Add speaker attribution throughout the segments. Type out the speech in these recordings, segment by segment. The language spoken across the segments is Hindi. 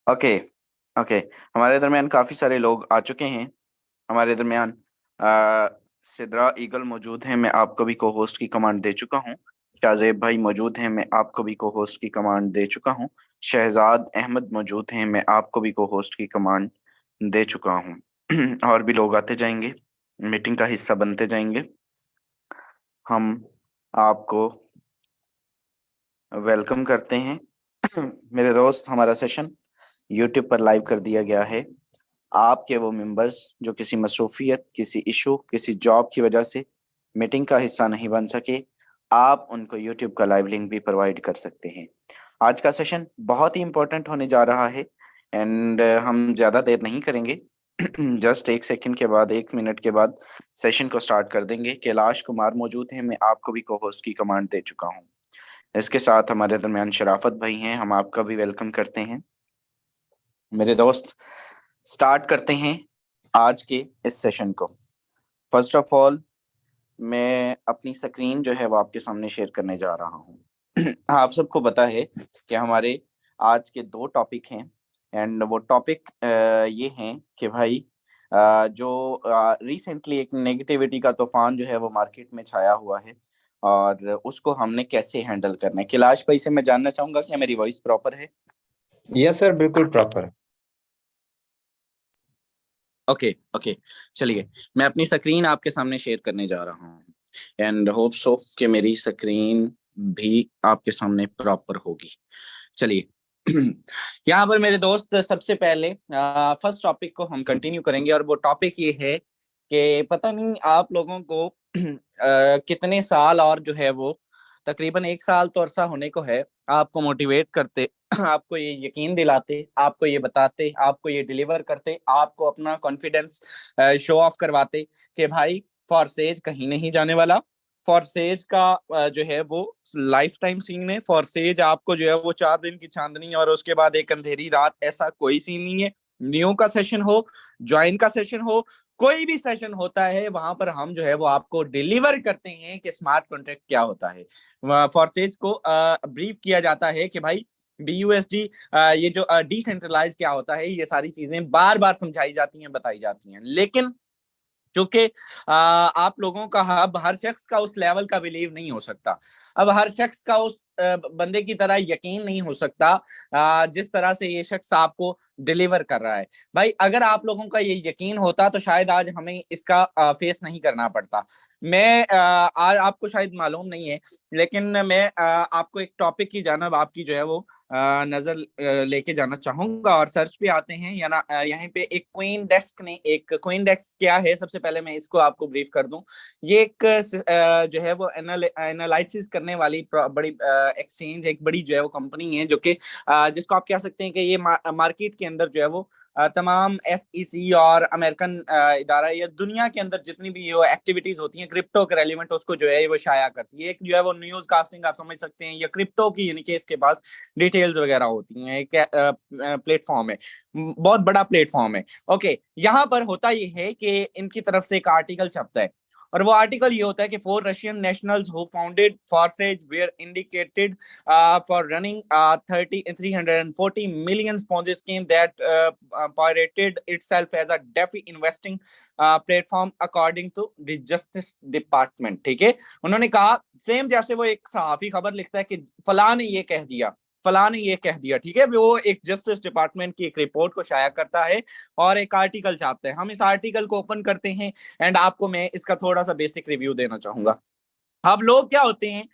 Speaker 1: ओके। ओके। हमारे दरमियान काफ़ी सारे लोग आ चुके हैं। हमारे दरमियान सिद्रा ईगल मौजूद हैं, मैं आपको भी को होस्ट की कमांड दे चुका हूँ। शाहजेब भाई मौजूद हैं, मैं आपको भी को होस्ट की कमांड दे चुका हूँ। शहजाद अहमद मौजूद हैं, मैं आपको भी को होस्ट की कमांड दे चुका हूँ। और भी लोग आते जाएंगे, मीटिंग का हिस्सा बनते जाएंगे। हम आपको वेलकम करते हैं। मेरे दोस्त, हमारा सेशन यूट्यूब पर लाइव कर दिया गया है। आपके वो मेंबर्स जो किसी मसरूफियत, किसी इशू, किसी जॉब की वजह से मीटिंग का हिस्सा नहीं बन सके, आप उनको यूट्यूब का लाइव लिंक भी प्रोवाइड कर सकते हैं। आज का सेशन बहुत ही इंपॉर्टेंट होने जा रहा है एंड हम ज़्यादा देर नहीं करेंगे। जस्ट 1 सेकंड के बाद, 1 मिनट के बाद सेशन को स्टार्ट कर देंगे। कैलाश कुमार मौजूद हैं, मैं आपको भी को होस्ट की कमांड दे चुका हूँ। इसके साथ हमारे दरमियान शराफत भाई हैं, हम आपका भी वेलकम करते हैं। मेरे दोस्त, स्टार्ट करते हैं आज के इस सेशन को। फर्स्ट ऑफ ऑल, मैं अपनी स्क्रीन जो है वो आपके सामने शेयर करने जा रहा हूँ। आप सबको पता है कि हमारे आज के 2 टॉपिक हैं एंड वो टॉपिक ये हैं कि भाई जो रिसेंटली एक नेगेटिविटी का तूफान जो है वो मार्केट में छाया हुआ है और उसको हमने कैसे हैंडल करना है। कैलाश भाई से मैं जानना चाहूंगा कि मेरी वॉइस प्रॉपर है?
Speaker 2: यस सर, बिल्कुल प्रॉपर।
Speaker 1: ओके। ओके, चलिए मैं अपनी स्क्रीन आपके सामने शेयर करने जा रहा हूँ एंड होप सो कि मेरी स्क्रीन भी आपके सामने प्रॉपर होगी। चलिए। यहाँ पर मेरे दोस्त, सबसे पहले फर्स्ट टॉपिक को हम कंटिन्यू करेंगे और वो टॉपिक ये है कि पता नहीं आप लोगों को कितने साल और जो है वो तकरीबन 1 साल तो अरसा होने को है आपको मोटिवेट करते, आपको ये यकीन दिलाते, आपको ये बताते, आपको ये डिलीवर करते, आपको अपना कॉन्फिडेंस शो ऑफ करवाते कि भाई फॉरसेज कहीं नहीं जाने वाला। फॉरसेज का जो है वो लाइफ टाइम सीन है। फॉरसेज आपको जो है वो 4 दिन की चांदनी और उसके बाद एक अंधेरी रात, ऐसा कोई सीन नहीं है। न्यू का सेशन हो, ज्वाइन का सेशन हो, कोई भी सेशन होता है, वहां पर हम जो है वो आपको डिलीवर करते हैं कि स्मार्ट कॉन्ट्रैक्ट क्या होता है। फॉरसेज को ब्रीफ किया जाता है कि भाई BUSD, ये जो डिसेंट्रलाइज क्या होता है, ये सारी चीजें बार बार समझाई जाती हैं, बताई जाती हैं। लेकिन क्योंकि आप लोगों का हब हर शख्स का उस लेवल का बिलीव नहीं हो सकता। अब हर शख्स का उस बंदे की तरह यकीन नहीं हो सकता जिस तरह से ये शख्स आपको डिलीवर कर रहा है। भाई अगर आप लोगों का ये यकीन होता तो शायद आज हमें इसका फेस नहीं करना पड़ता। मैं आज आपको शायद मालूम नहीं है, लेकिन मैं आपको एक टॉपिक की जानब आपकी जो है वो नजर लेके जाना चाहूंगा और सर्च पे आते हैं या ना। यहाँ पे एक क्वीन डेस्क ने, एक क्वीन डेस्क क्या है, सबसे पहले मैं इसको आपको ब्रीफ कर दूं। ये एक जो है वो एनालिसिस करने वाली बड़ी एक्सचेंज, एक बड़ी जो है वो कंपनी है, जो कि जिसको आप कह सकते हैं कि ये मार्केट के अंदर जो है वो तमाम SEC और अमेरिकन इदारा या दुनिया के अंदर जितनी भी वो एक्टिविटीज होती हैं क्रिप्टो के रेलिवेंट, उसको जो है वो शाया करती है। एक जो है वो न्यूज कास्टिंग आप समझ सकते हैं, या क्रिप्टो की, यानी कि इसके पास डिटेल्स वगैरह होती हैं। एक प्लेटफॉर्म है, बहुत बड़ा प्लेटफॉर्म है। ओके, यहाँ पर होता ये है कि इनकी तरफ से एक आर्टिकल छपता है और वो आर्टिकल ये होता है कि 4 Russian nationals who founded Forsage were indicted for running 340 million Ponzi scheme that pirated itself as a DeFi investing platform according to the Justice Department। ठीक है, उन्होंने कहा सेम जैसे वो एक सहाफी खबर लिखता है कि फलां ने ये कह दिया, फलां ने ये कह दिया। ठीक है, वो एक जस्टिस डिपार्टमेंट की एक रिपोर्ट को शाया करता है और एक आर्टिकल छापता है। हम इस आर्टिकल को ओपन करते हैं एंड आपको मैं इसका थोड़ा सा बेसिक रिव्यू देना चाहूंगा। अब लोग क्या होते हैं,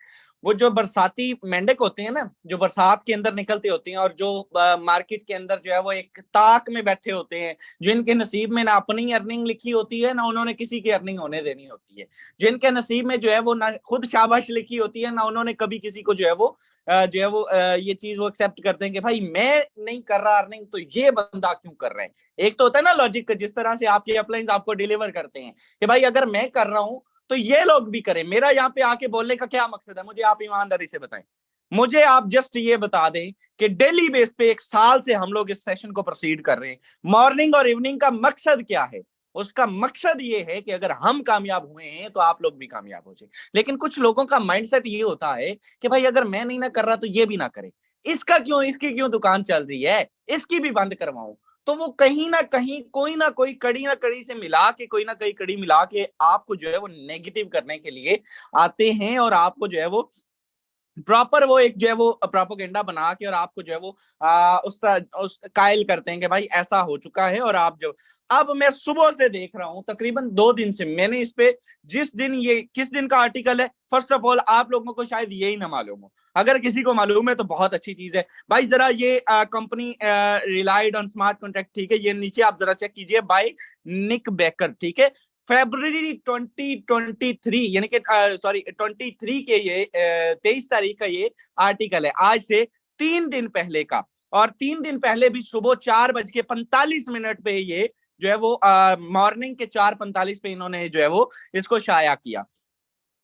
Speaker 1: वो जो बरसाती मेंढक होते हैं ना, जो बरसात के अंदर निकलते होते हैं और जो मार्केट के अंदर जो है वो एक ताक में बैठे होते हैं, जिनके नसीब में ना अपनी अर्निंग लिखी होती है, ना उन्होंने किसी की अर्निंग होने देनी होती है। जिनके नसीब में जो है वो ना खुद शाबाश लिखी होती है, ना उन्होंने कभी किसी को जो है वो ये चीज वो एक्सेप्ट करते हैं कि भाई मैं नहीं कर रहा अर्निंग तो ये बंदा क्यों कर रहा है। एक तो होता है ना लॉजिक, जिस तरह से आपके अपलाइंस आपको डिलीवर करते हैं कि भाई अगर मैं कर रहा हूं तो ये लोग भी करें। मेरा यहाँ पे आके बोलने का क्या मकसद है, मुझे आप ईमानदारी से बताएं। मुझे आप जस्ट ये बता दें कि डेली बेस पे 1 साल से हम लोग इस सेशन को प्रोसीड कर रहे हैं। मॉर्निंग और इवनिंग का मकसद क्या है? उसका मकसद ये है कि अगर हम कामयाब हुए हैं तो आप लोग भी कामयाब हो जाए। लेकिन कुछ लोगों का माइंडसेट ये होता है कि भाई अगर मैं नहीं ना कर रहा तो ये भी ना करे। इसका क्यों, इसकी क्यों दुकान चल रही है, इसकी भी बंद करवाऊं। तो वो कहीं ना कहीं कोई ना कोई कड़ी ना कड़ी से मिला के, कोई ना कोई कड़ी मिला के आपको जो है वो नेगेटिव करने के लिए आते हैं, और आपको जो है वो प्रॉपर वो एक जो है वो प्रोपोगेंडा बना के और आपको जो है वो उस कायल करते हैं कि भाई ऐसा हो चुका है। और आप जो, अब मैं सुबह से देख रहा हूं, तकरीबन 2 दिन से मैंने इस पे, जिस दिन ये किस दिन का आर्टिकल है, फर्स्ट ऑफ ऑल आप लोगों को शायद यही ना मालूम हो, अगर किसी को मालूम है तो बहुत अच्छी चीज है भाई। जरा ये company relied on smart contract, ठीक है, ये नीचे आप जरा चेक कीजिए, बाय निक बेकर, ठीक है, फरवरी 2023, यानी कि सॉरी 23 के ये 23 तारीख का ये आर्टिकल है, आज से 3 दिन पहले का। और 3 दिन पहले भी सुबह 4:45 पे ये जो है वो मॉर्निंग के 4:45 पे इन्होंने जो है वो इसको शाया किया।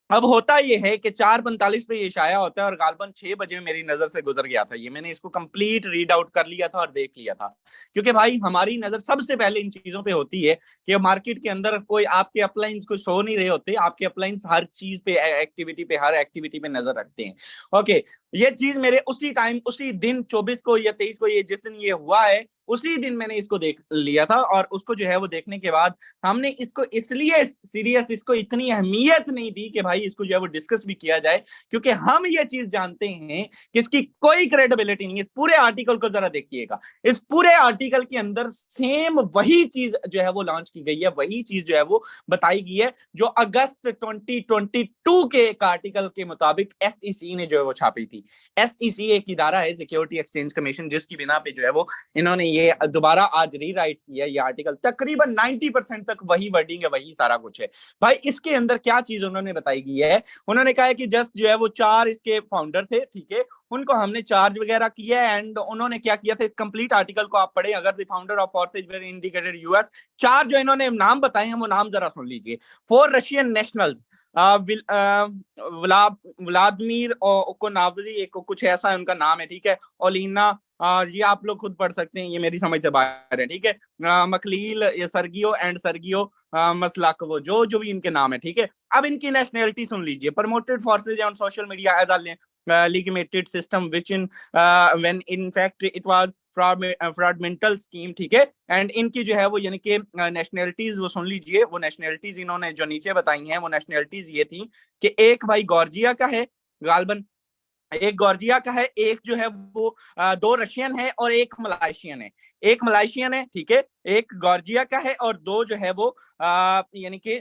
Speaker 1: अब होता ये है कि 4:45 पे ये शाया होता है और गालबन 6 बजे मेरी नजर से गुजर गया था ये, मैंने इसको कंप्लीट रीड आउट कर लिया था और देख लिया था। क्योंकि भाई हमारी नजर सबसे पहले इन चीजों पे होती है कि मार्केट के अंदर कोई आपके अपलाइंस को शो नहीं रहे होते, आपके अपलाइंस हर चीज पे, एक्टिविटी पे, हर एक्टिविटी पे नजर रखते हैं। ओके, ये चीज मेरे उसी टाइम, उसी दिन 24 को या 23 को, ये जिस दिन ये हुआ है उसी दिन मैंने इसको देख लिया था। और उसको जो है वो देखने के बाद हमने इसको इसलिए सीरियस, इसको इतनी अहमियत नहीं दी कि भाई इसको जो है वो डिस्कस भी किया जाए, क्योंकि हम ये चीज जानते हैं कि इसकी कोई क्रेडिबिलिटी नहीं है। इस पूरे आर्टिकल को जरा देखिएगा, इस पूरे आर्टिकल के अंदर सेम वही चीज जो है वो लॉन्च की गई है, वही चीज जो है वो बताई गई है जो अगस्त 2022 के एक आर्टिकल के मुताबिक एसईसी ने जो है वो छापी थी। एसईसी एक इदारा है, सिक्योरिटी एक्सचेंज कमीशन, जिसकी बिना पे जो है वो इन्होंने ये दोबारा आज रीराइट किया ये आर्टिकल। तकरीबन 90% तक वही वर्डिंग है, वही सारा कुछ है भाई। इसके अंदर क्या चीज उन्होंने बताई गई है, उन्होंने कहा है कि जस्ट जो है वो 4 इसके फाउंडर थे, ठीक है, उनको हमने चार्ज वगैरह किया है। एंड उन्होंने क्या किया था, कंप्लीट आर्टिकल को आप पढ़े, अगर the founder of Forsage were indicated us, 4 जो इन्होंने नाम बताए हैं वो नाम जरा सुन लीजिए। 4 रशियन नेशनल्स, व्लादिमीर ओकोनावजी, एक कुछ ऐसा उनका नाम है, ठीक है, ओलिना, ये आप लोग खुद पढ़ सकते हैं, ये मेरी समझ से बाहर है, ठीक है, मकलील, ये सर्गियो एंड सर्गियो मसलाकवो, जो जो भी इनके नाम है, ठीक है। अब इनकी नेशनैलिटी सुन लीजिए। Promoted Forsage on social media as legitimated system which in when in fact it was fraudulent scheme, ठीक है। एंड इनकी जो है वो यानी कि नेशनैलिटीज वो सुन लीजिए, वो नेशनैलिटीज इन्होंने जो नीचे बताई हैं वो नेशनैलिटीज ये थी कि एक भाई गॉर्जिया का है, गालबन एक गॉर्जिया का है, एक जो है वो 2 रशियन है और एक मलाइशियन है, एक मलाइशियन है, ठीक है, एक गॉर्जिया का है और 2 जो है वो यानी कि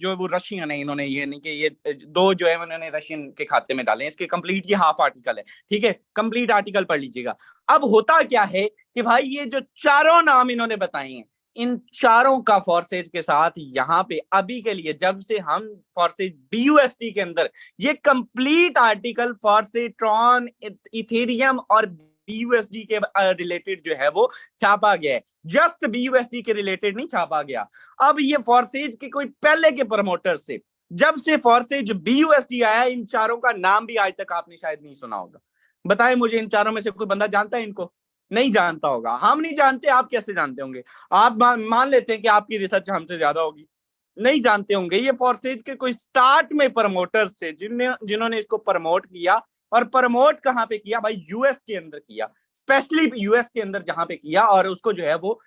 Speaker 1: जो वो रशियन है, इन्होंने यानी कि ये 2 जो है उन्होंने रशियन के खाते में डाले। इसके कंप्लीट ये हाफ आर्टिकल है, ठीक है, कंप्लीट आर्टिकल पढ़ लीजिएगा। अब होता क्या है कि भाई ये जो चारों नाम इन्होंने बताए हैं, इन चारों का फोर्सेज के साथ यहाँ पे अभी के लिए, जब से हम फोर्सेज बीयूएसटी के अंदर ये कंप्लीट आर्टिकल फॉर्सेट्रॉन, इथेरियम और बीयूएसडी के रिलेटेड जो है वो छापा गया है, जस्ट बीयूएसडी के रिलेटेड नहीं छापा गया। अब ये फोर्सेज के कोई पहले के प्रमोटर से, जब से फोर्सेज बीयूएसडी आया, इन चारों का नाम भी आज तक आपने शायद नहीं सुना होगा। बताएं मुझे, इन चारों में से कोई बंदा जानता है इनको? नहीं जानता होगा। हम नहीं जानते, आप कैसे जानते होंगे? आप मान लेते हैं कि आपकी रिसर्च हमसे ज्यादा होगी, नहीं जानते होंगे। ये फोर्सेज के कोई स्टार्ट में प्रमोटर्स थे जिन्होंने इसको प्रमोट किया। और प्रमोट कहाँ पे किया भाई? यूएस के अंदर किया, स्पेशली यूएस के अंदर जहां पे किया। और उसको जो है वो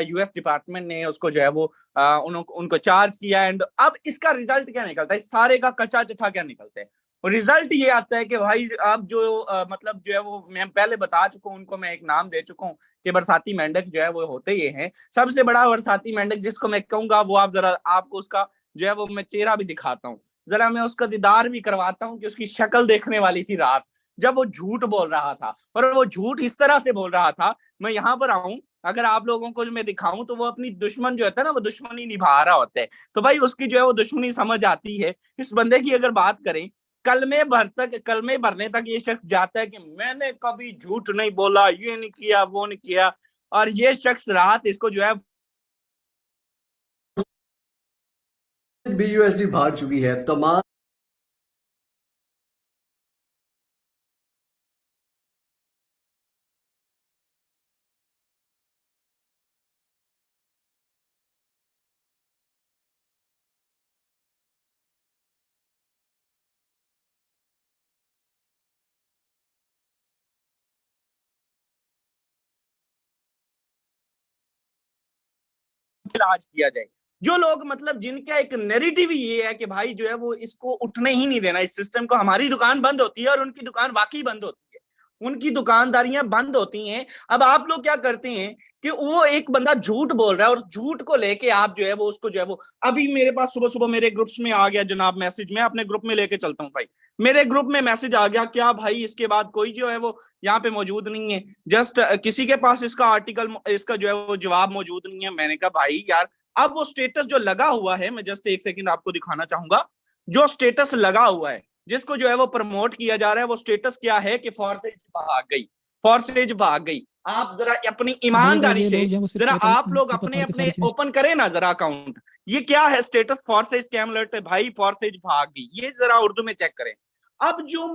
Speaker 1: यूएस डिपार्टमेंट ने उसको जो है वो उनको चार्ज किया। एंड अब इसका रिजल्ट क्या निकलता है, सारे का कच्चा चिट्ठा क्या निकलता है? रिजल्ट ये आता है कि भाई अब जो मतलब जो है वो मैं पहले बता चुका हूँ, उनको मैं एक नाम दे चुका हूँ कि बरसाती मेंढक जो है वो होते ये हैं। सबसे बड़ा बरसाती मेंढक जिसको मैं कहूंगा, वो आप जरा आपको उसका जो है वो मैं चेहरा भी दिखाता हूँ, जरा मैं उसका दीदार भी करवाता हूँ कि उसकी शक्ल देखने वाली थी रात, जब वो झूठ बोल रहा था। और वो झूठ इस तरह से बोल रहा था, मैं यहाँ पर आऊं, अगर आप लोगों को जो मैं दिखाऊं तो वो अपनी दुश्मन जो होता है ना, वो दुश्मनी निभा रहा होता है। तो भाई उसकी जो है वो दुश्मनी समझ आती है। इस बंदे की अगर बात करें, कलमे भरने तक ये शख्स जाता है कि मैंने कभी झूठ नहीं बोला, ये नहीं किया, वो नहीं किया। और ये शख्स रात इसको जो है
Speaker 3: BUSD भाग चुकी है तमाम
Speaker 1: इलाज किया जाए। जो लोग मतलब जिनका एक नैरेटिव ये है कि भाई जो है वो इसको उठने ही नहीं देना इस सिस्टम को, हमारी दुकान बंद होती है और उनकी दुकान वाकई बंद होती है, उनकी दुकानदारियां बंद होती हैं। अब आप लोग क्या करते हैं कि वो एक बंदा झूठ बोल रहा है और झूठ को लेके आप जो है वो उसको जो है वो, अभी मेरे पास सुबह सुबह मेरे ग्रुप्स में आ गया जनाब मैसेज, मैं अपने ग्रुप में लेके चलता हूँ भाई, मेरे ग्रुप में मैसेज आ गया, क्या भाई इसके बाद कोई जो है वो यहाँ पे मौजूद नहीं है, जस्ट किसी के पास इसका आर्टिकल इसका जो है वो जवाब मौजूद नहीं है। मैंने कहा भाई यार, अब वो स्टेटस जो लगा हुआ है, मैं जस्ट एक सेकंड आपको दिखाना चाहूंगा, जो स्टेटस लगा हुआ है जिसको जो है वो प्रमोट किया जा रहा है, वो स्टेटस क्या है कि फॉर्सेज भाग गई, फॉर्सेज भाग गई। आप जरा अपनी ईमानदारी से जरा आप लोग अपने अपने ओपन करें ना जरा अकाउंट, ये क्या है स्टेटस, फॉर्सेज स्कैम अलर्ट है भाई, फॉर्सेज भाग गई, ये जरा उर्दू में चेक करें। अब जो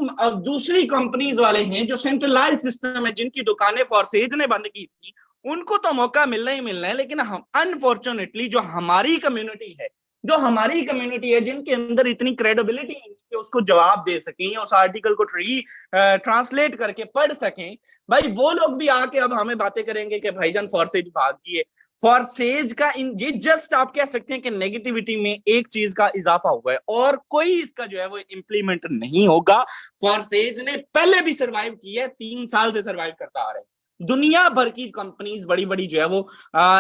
Speaker 1: दूसरी कंपनीज वाले हैं जो सेंट्रलाइज सिस्टम है, जिनकी दुकानें फॉर्सेज ने बंद की थी, उनको तो मौका मिलना ही मिलना है, लेकिन हम अनफॉर्चुनेटली जो हमारी कम्युनिटी है, जो हमारी कम्युनिटी है जिनके अंदर इतनी क्रेडिबिलिटी है कि उसको जवाब दे सकें, उस आर्टिकल को ट्रांसलेट करके पढ़ सकें, भाई वो लोग भी आके अब हमें बातें करेंगे कि भाईजान फॉर्सेज भाग गई है। फॉर्सेज का ये जस्ट आप कह सकते हैं कि नेगेटिविटी में एक चीज का इजाफा हुआ है और कोई इसका जो है वो इम्प्लीमेंट नहीं होगा। फॉर्सेज ने पहले भी सर्वाइव किया है, 3 साल से सर्वाइव करता आ रहे हैं। दुनिया भर की कंपनीज बड़ी बड़ी जो है वो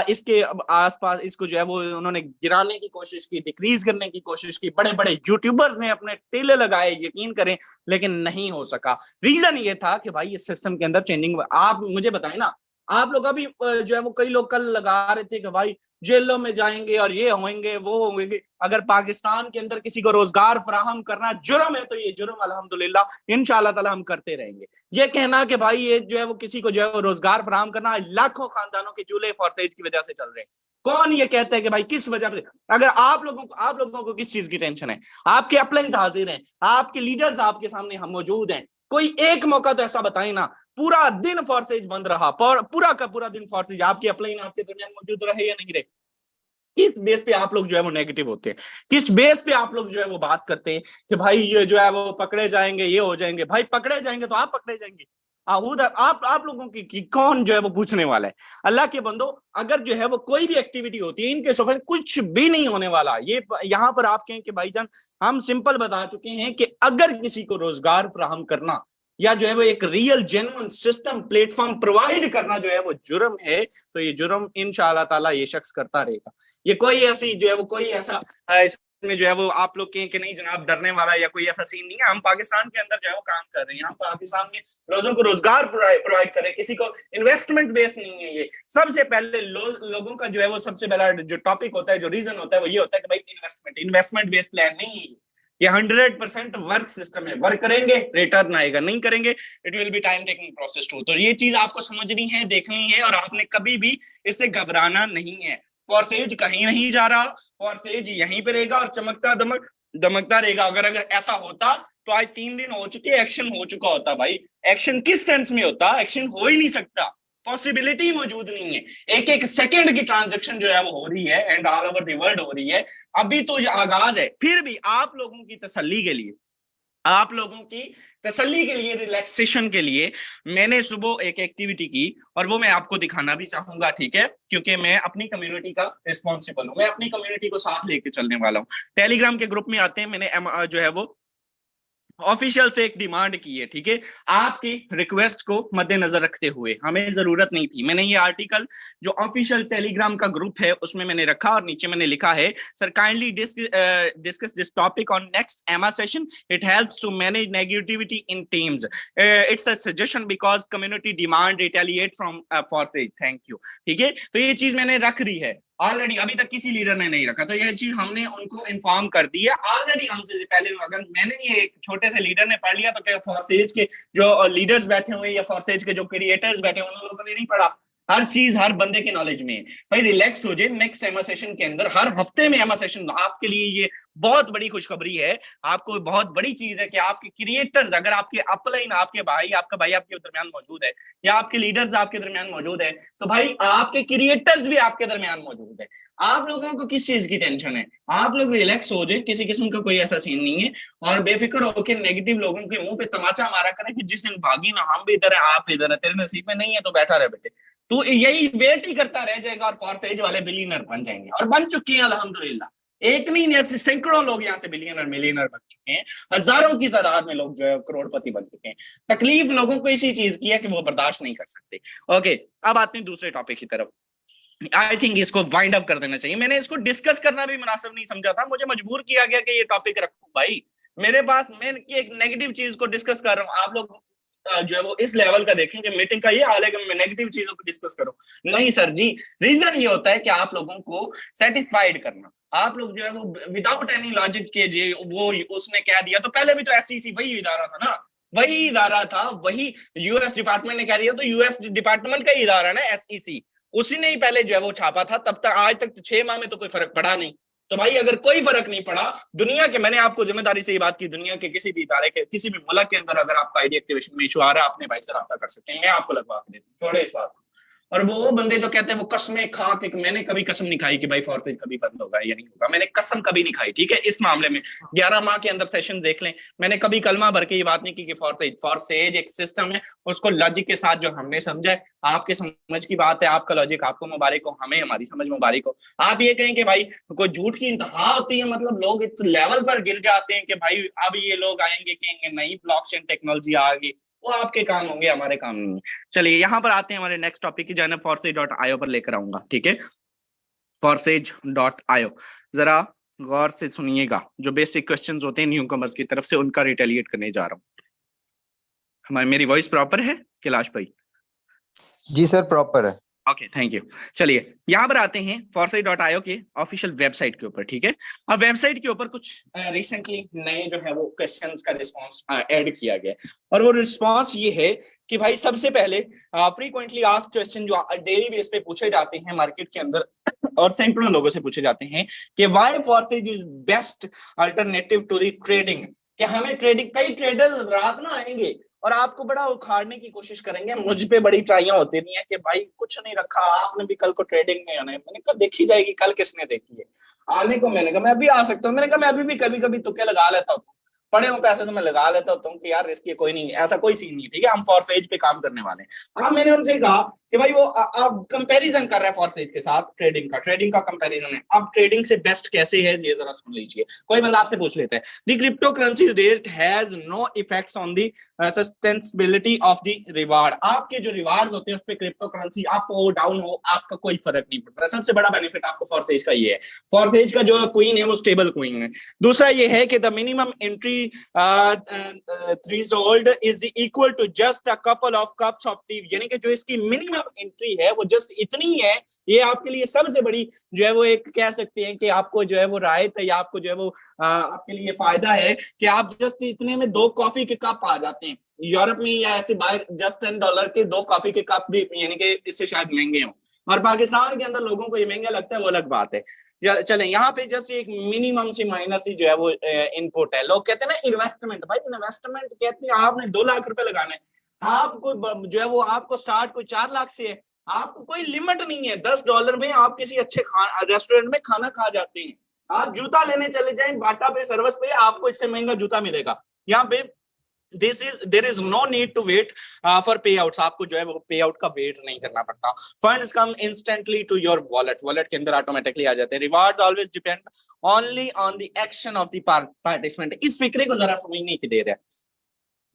Speaker 1: इसके आसपास इसको जो है वो उन्होंने गिराने की कोशिश की, डिक्रीज करने की कोशिश की, बड़े बड़े यूट्यूबर्स ने अपने टेले लगाए, यकीन करें, लेकिन नहीं हो सका। रीजन ये था कि भाई इस सिस्टम के अंदर चेंजिंग, आप मुझे बताएं ना, आप लोग अभी जो है वो कई लोग कल लगा रहे थे कि भाई जेलों में जाएंगे और ये होंगे वो होंगे, अगर पाकिस्तान के अंदर किसी को रोजगार फराहम करना जुर्म है तो ये जुर्म अल्हम्दुलिल्लाह इंशाल्लाह ताला हम करते रहेंगे। ये कहना कि भाई ये जो है वो किसी को जो है वो रोजगार फराहम करना, लाखों खानदानों के चूल्हे फॉर्सेज की वजह से चल रहे हैं। कौन ये कहता है कि भाई किस वजह से? अगर आप लोगों को किस चीज की टेंशन है? आपके अपलाइंस हाजिर हैं, आपके लीडर्स आपके सामने हम मौजूद हैं, कोई एक मौका तो ऐसा बताएं ना, पूरा दिन फॉर्सेज बंद रहा, पूरा का पूरा दिन फॉर्सेज, आपके अपलाइन आपके दरमियान मौजूद रहे या नहीं रहे? किस बेस पे आप लोग जो है वो नेगेटिव होते हैं? किस बेस पे आप लोग जो है वो बात करते हैं कि भाई ये जो है वो पकड़े जाएंगे, ये हो जाएंगे? भाई पकड़े जाएंगे तो आप पकड़े जाएंगे, आप लोगों की कौन जो है वो पूछने वाला है? अल्लाह के बंदो, अगर जो है वो कोई भी एक्टिविटी होती है इनके सफर कुछ भी नहीं होने वाला। ये यहाँ पर आप कहें कि भाईजान हम सिंपल बता चुके हैं कि अगर किसी को रोजगार फराहम करना या जो है वो एक real genuine system platform provide करना जो है वो जुर्म है, तो ये जुर्म इंशाअल्लाह ताला ये शख्स करता रहेगा। ये कोई ऐसी जो है वो कोई ऐसा इसमें जो है वो आप लोग कहें कि नहीं जनाब डरने वाला या कोई ऐसा सीन नहीं है। हम पाकिस्तान के अंदर जो है वो काम कर रहे हैं, हम पाकिस्तान में लोगों को रोजगार प्रोवाइड करें, किसी को इन्वेस्टमेंट बेस्ड नहीं है। ये सबसे पहले लोगों का जो है वो सबसे पहला जो टॉपिक होता है, जो रीजन होता है, वो ये होता है कि भाई इन्वेस्टमेंट बेस्ड प्लान नहीं है ये 100% वर्क सिस्टम है, वर्क करेंगे रिटर्न आएगा, नहीं करेंगे it will be time taking process too. तो ये चीज आपको समझनी है, देखनी है और आपने कभी भी इससे घबराना नहीं है। फॉर्सेज कहीं नहीं जा रहा, फॉर्सेज यहीं पे रहेगा और दमकता रहेगा। अगर ऐसा होता तो आज 3 दिन हो चुके, एक्शन हो चुका होता। भाई एक्शन किस सेंस में होता? एक्शन हो ही नहीं सकता, पॉसिबिलिटी मौजूद नहीं है। एक एक सेकंड की ट्रांजैक्शन जो है वो हो रही है and all over the world हो रही है। अभी तो आगाज है, फिर भी आप लोगों की तसल्ली के लिए, आप लोगों की तसल्ली के लिए, रिलैक्सेशन के लिए मैंने सुबह एक एक्टिविटी की और वो मैं आपको दिखाना भी चाहूंगा, ठीक है? क्योंकि मैं अपनी कम्युनिटी का रिस्पॉन्सिबल हूं, मैं अपनी कम्युनिटी को साथ लेके चलने वाला हूँ। टेलीग्राम के ग्रुप में आते हैं, मैंने जो है वो ऑफिशियल से एक डिमांड की है, ठीक है? आपकी रिक्वेस्ट को मद्देनजर रखते हुए, हमें जरूरत नहीं थी, मैंने ये आर्टिकल जो ऑफिशियल टेलीग्राम का ग्रुप है उसमें मैंने रखा और नीचे मैंने लिखा है, sir kindly discuss this topic on next AMA session, it helps to manage negativity in teams, it's a suggestion because community demand retaliate from Forsage, thank you. ठीक है, तो ये चीज मैंने रख दी है ऑलरेडी, अभी तक किसी लीडर ने नहीं रखा, तो ये चीज हमने उनको इन्फॉर्म कर दी है ऑलरेडी हमसे पहले। अगर मैंने ये छोटे से लीडर ने पढ़ लिया तो क्या फॉर्सेज के जो लीडर्स बैठे हुए या फॉर्सेज के जो क्रिएटर्स बैठे हुए उन लोगों ने नहीं पढ़ा? हर चीज हर बंदे के नॉलेज में है। भाई रिलैक्स हो जाए, नेक्स्ट एमा सेशन के अंदर हर हफ्ते में एमा सेशन आपके लिए ये बहुत बड़ी खुशखबरी है, आपको बहुत बड़ी चीज है कि आपके क्रिएटर्स, अगर आपके अपलाइन, आपके भाई, आपका भाई आपके दरमियान मौजूद है या आपके लीडर्स आपके दरमियान मौजूद है, तो भाई आपके क्रिएटर्स भी आपके दरमियान मौजूद है। आप लोगों को किस चीज की टेंशन है? आप लोग रिलैक्स हो जाए, किसी किस्म का कोई ऐसा सीन नहीं है, और बेफिक्र होकर नेगेटिव लोगों के मुंह पे तमाचा मारा करें कि जिस दिन भागी ना हम भी इधर है आप इधर है, तेरे नसीब में नहीं है तो बैठा रहे बेटे। तू यही वेट ही करता रह जाएगा और फॉरसेज वाले बिलियनर बन जाएंगे, और बन चुके हैं अल्हम्दुलिल्लाह। एक नहीं ऐसे सैकड़ों लोग यहाँ से बिलियनर मिलियनर बन चुके हैं, हजारों की तादाद में लोग जो है करोड़पति बन चुके हैं। तकलीफ लोगों को इसी चीज की है कि वो बर्दाश्त नहीं कर सकते। ओके, अब आते हैं दूसरे टॉपिक की तरफ। आई थिंक इसको वाइंड अप कर देना चाहिए। मैंने इसको डिस्कस करना भी मुनासिब नहीं समझा था, मुझे मजबूर किया गया कि ये टॉपिक रखूं। भाई मेरे पास, मैं एक नेगेटिव चीज को डिस्कस कर रहा हूँ, आप लोग जो है वो इस लेवल का देखें कि मीटिंग का ये हाल है कि मैं नेगेटिव चीजों को डिस्कस करूं। नहीं सर जी, रीजन ये होता है कि आप लोगों को सेटिस्फाइड करना। आप लोग जो है वो विदाउट एनी लॉजिक के जे वो उसने कह दिया, तो पहले भी तो एसईसी वही इदारा था ना, वही इदारा था, वही यूएस डिपार्टमेंट ने कह दिया तो यूएस डिपार्टमेंट का ही इदारा ना एसईसी, उसी ने ही पहले जो है वो छापा था। तब तक आज तक 6 माह में तो कोई फर्क पड़ा नहीं। तो भाई अगर कोई फर्क नहीं पड़ा दुनिया के, मैंने आपको जिम्मेदारी से ये बात की, दुनिया के किसी भी इदारे के किसी भी मुल्क के अंदर अगर आपका आईडी एक्टिवेशन में इशू आ रहा है, अपने भाई से रब्ता कर सकते हैं, मैं आपको लगवा के देता हूँ, छोड़े इस बात को। और वो बंदे जो कहते हैं वो कसमें खा के, मैंने कभी कसम नहीं खाई कि भाई फॉरसेज कभी बंद होगा या नहीं होगा, मैंने कसम कभी नहीं खाई, ठीक है। इस मामले में 11 माह के अंदर सेशन देख लें, मैंने कभी कलमा भर के ये बात नहीं की कि फॉरसेज एक सिस्टम है, उसको लॉजिक के साथ जो हमने समझा है, आपके समझ की बात है, आपका लॉजिक आपको मुबारक हो, हमें हमारी समझ मुबारक हो। आप ये कहें कि भाई कोई झूठ की इंतहा होती है, मतलब लोग इस लेवल पर गिर जाते हैं कि भाई अब ये लोग आएंगे कहेंगे नई ब्लॉकचेन टेक्नोलॉजी आ गई, वो आपके काम होंगे, हमारे काम नहीं है। चलिए यहाँ पर आते हैं हमारे नेक्स्ट टॉपिक की जानब, forseage.io पर लेकर आऊंगा, ठीक है। forseage.io जरा गौर से सुनिएगा, जो बेसिक क्वेश्चंस होते हैं न्यू कमर्स की तरफ से, उनका रिटेलिएट करने जा रहा हूँ। हमारी मेरी वॉइस प्रॉपर है कैलाश भाई?
Speaker 2: जी सर, प्रॉपर है।
Speaker 1: Okay, thank you. चलिए यहाँ पर आते हैं forseage.io के ऑफिशियल वेबसाइट के ऊपर, ठीक है। और वेबसाइट के ऊपर कुछ रिसेंटली नए जो है वो क्वेश्चंस का रिस्पांस ऐड किया गया है, और वो रिस्पांस ये है कि भाई सबसे पहले फ्रीक्वेंटली आस्क्ड क्वेश्चन जो डेली बेस पे पूछे जाते हैं मार्केट के अंदर और सैकड़ों लोगों से पूछे जाते हैं कि why Forsage is best alternative to the trading, कि हमें ट्रेडिंग, कई ट्रेडर्स रात ना आएंगे और आपको बड़ा उखाड़ने की कोशिश करेंगे। मुझ पे बड़ी ट्राइयां होती नहीं है कि भाई कुछ नहीं रखा आपने भी कल को ट्रेडिंग में आना है। मैंने कहा देखी जाएगी, कल किसने देखी है आने को। मैंने कहा मैं अभी आ सकता हूँ, मैंने कहा मैं अभी भी कभी कभी तुक्के लगा लेता हूँ, पड़े हो पैसे तो मैं लगा लेता हूँ कि यार रिस्क कोई नहीं, ऐसा कोई सीन नहीं, ठीक है। हम फॉरसेज पे काम करने वाले हैं। अब मैंने उनसे कहा कि भाई वो आप कंपैरिजन कर रहे हैं फॉरसेज के साथ, ट्रेडिंग का कंपैरिजन है। अब ट्रेडिंग से बेस्ट कैसे है ये जरा सुन लीजिए। कोई बंदा आपसे पूछ लेता है the crypto currency rate has no effects on the sustainability of the reward. आपके जो रिवार्ड होते हैं उस पे क्रिप्टो करेंसी अप हो डाउन हो आपका कोई फर्क नहीं पड़ता। सबसे बड़ा बेनिफिट आपको फॉरसेज का ये है, फॉरसेज का जो क्वीन है वो स्टेबल क्वीन है। दूसरा ये है कि the minimum entry threshold is equal to just a couple of cups of tea, यानी कि जो इसकी मिनिमम एंट्री है वो जस्ट इतनी है। ये आपके लिए सबसे बड़ी जो है वो एक कह सकते हैं कि आपको जो है वो राहत है, या आपको जो है वो आपके लिए फायदा है कि आप जस्ट इतने में 2 कॉफी के कप आ जाते हैं। यूरोप में या ऐसे बाहर जस्ट $10 के 2 कॉफी के कप भी यानी कि इससे शायद महंगे हों, और पाकिस्तान के अंदर लोगों को ये महंगा लगता है, वो अलग बात है। चलें यहाँ पे जस्ट एक मिनिमम सी माइनर सी जो है वो इनपुट है। लोग कहते हैं ना इन्वेस्टमेंट, भाई इन्वेस्टमेंट कहते हैं आपने 2 लाख रुपए लगाने, आपको जो है वो आपको स्टार्ट कोई 4 लाख से है, आपको कोई लिमिट नहीं है। $10 में आप किसी अच्छे रेस्टोरेंट में खाना खा जाते हैं। आप जूता लेने चले जाएं बाटा पे सर्विस पे, आपको इससे महंगा जूता मिलेगा। यहाँ पे there is no need to wait for payouts, आपको जो है वो पे आउट का वेट नहीं करना पड़ता। Funds come instantly to your wallet के अंदर ऑटोमेटिकली आ जाते हैं। Rewards always depend only on the action of the participant. इस फिक्रे को जरा समझने की देर है।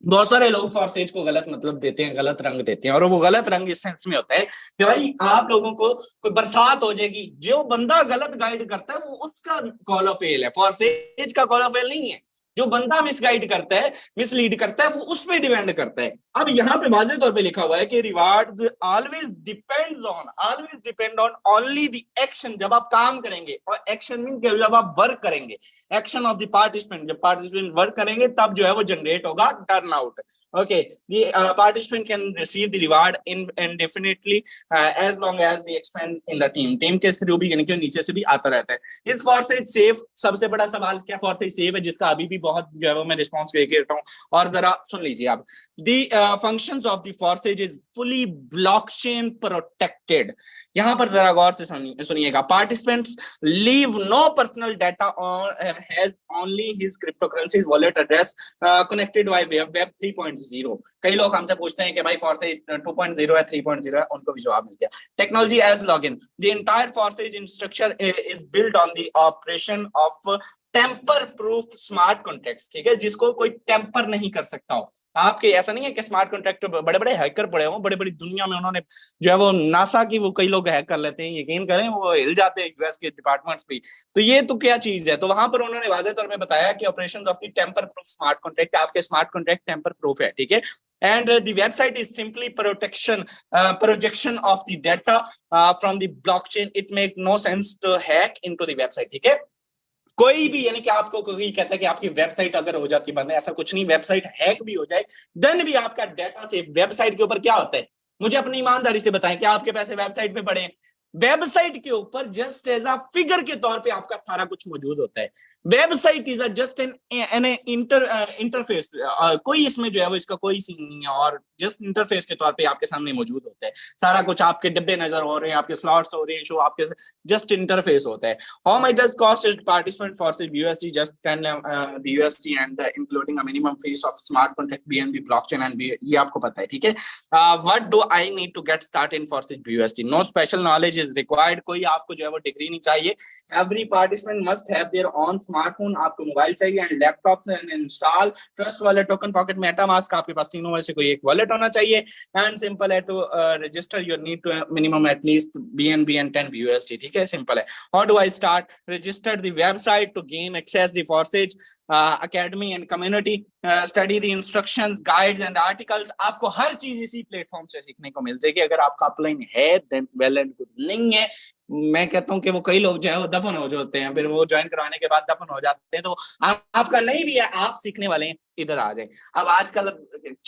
Speaker 1: बहुत सारे लोग फॉरसेज को गलत मतलब देते हैं, गलत रंग देते हैं, और वो गलत रंग इस सेंस में होता है कि भाई आप लोगों को कोई बरसात हो जाएगी, जो बंदा गलत गाइड करता है वो उसका कॉल ऑफ फेल है, फॉरसेज का कॉल ऑफ फेल नहीं है। जो बंदा मिसगाइड करता है, मिसलीड करता है, वो उस पर डिपेंड करता है। अब यहाँ पे वाज़ेह तौर पे लिखा हुआ है कि reward always depend on only the action, जब आप काम करेंगे, और एक्शन मीन जब आप वर्क करेंगे, एक्शन ऑफ द पार्टिसिपेंट, जब पार्टिसिपेंट वर्क करेंगे तब जो है वो जनरेट होगा turn out. Okay, the participant can receive the reward indefinitely as long as they expand in the team. Team के थ्रू भी यानी कि नीचे से भी आता रहता है। इस फॉरसेज सेफ, सबसे बड़ा सवाल क्या फॉरसेज सेफ है, जिसका अभी भी बहुत जो है वो मैं रिस्पांस लेके रहता हूँ, और जरा सुन लीजिए आप। The functions of the forcage is fully blockchain protected। यहाँ पर जरा गौर से सुनिएगा। Participants leave no personal data on has only his cryptocurrencies wallet address connected by web 3.0 3.0। कई लोग हमसे पूछते हैं कि भाई फॉर्सेज 2.0 है, 3.0 है, उनको भी जवाब मिल गया। Technology as login, the entire Forsage infrastructure is build on the operation of tamper proof smart contracts, ठीक है, जिसको कोई टेम्पर नहीं कर सकता हो। आपके ऐसा नहीं है कि स्मार्ट कॉन्ट्रैक्ट बड़े बड़े हैकर पड़े हो, बड़ी बड़ी दुनिया में उन्होंने जो है वो नासा की वो कई लोग हैक कर लेते हैं, यकीन करें वो हिल जाते हैं यूएस के डिपार्टमेंट्स भी। तो ये तो क्या चीज है, तो वहां पर उन्होंने वाज़ेह तौर पे बताया कि operation of the tamper proof smart contract, आपके स्मार्ट कॉन्ट्रैक्ट टेम्पर प्रूफ है, ठीक है। And the website is simply projection of the data from the blockchain. It make no sense to hack into the website, ठीक है। कोई भी यानी कि आपको कोई कहता है कि आपकी वेबसाइट अगर हो जाती बंद है, ऐसा कुछ नहीं, वेबसाइट हैक भी हो जाए देन भी आपका डाटा से वेबसाइट के ऊपर क्या होता है, मुझे अपनी ईमानदारी से बताएं, क्या आपके पैसे वेबसाइट पे पड़े हैं? वेबसाइट के ऊपर जस्ट एज अ फिगर के तौर पे आपका सारा कुछ मौजूद होता है। Website is just an interface, कोई इसमें जो है वो इसका कोई सीन नहीं है, और जस्ट इंटरफेस के तौर पे आपके सामने मौजूद होता है। सारा कुछ आपके डिब्बे नजर हो रहे हैं, आपके स्लॉट्स हो रहे हैं, शो आपके जस्ट इंटरफेस होता है। How much does cost is participant for BUSD just 10 BUSD and including a minimum fees of smart contract BNB blockchain and ये आपको पता है, ठीक है। What do I need to get start in for BUSD? No special knowledge is required, कोई आपको जो है वो डिग्री नहीं चाहिए। Every participant must have their own smartphone, आपको मोबाइल चाहिए एंड लैपटॉप से install trust wallet, token pocket, MetaMask, आपके पास तीनों में से कोई एक वॉलेट होना चाहिए एंड सिंपल है to register, you need to minimum at least BNB and 10 BUSD, ठीक है, सिंपल है। How do I start? Register the website to gain access the Forsage academy and community, study the instructions, guides and articles। आपको हर चीज इसी प्लेटफॉर्म से सीखने को मिल जाएगी। अगर आपका अपलाइन है देन वेल एंड गुड, नहीं है मैं कहता हूँ कि वो कई लोग जो है वो दफन हो जाते हैं, फिर वो ज्वाइन कराने के बाद दफन हो जाते हैं। तो आपका नहीं भी है, आप सीखने वाले हैं, इधर आ जाए। अब आजकल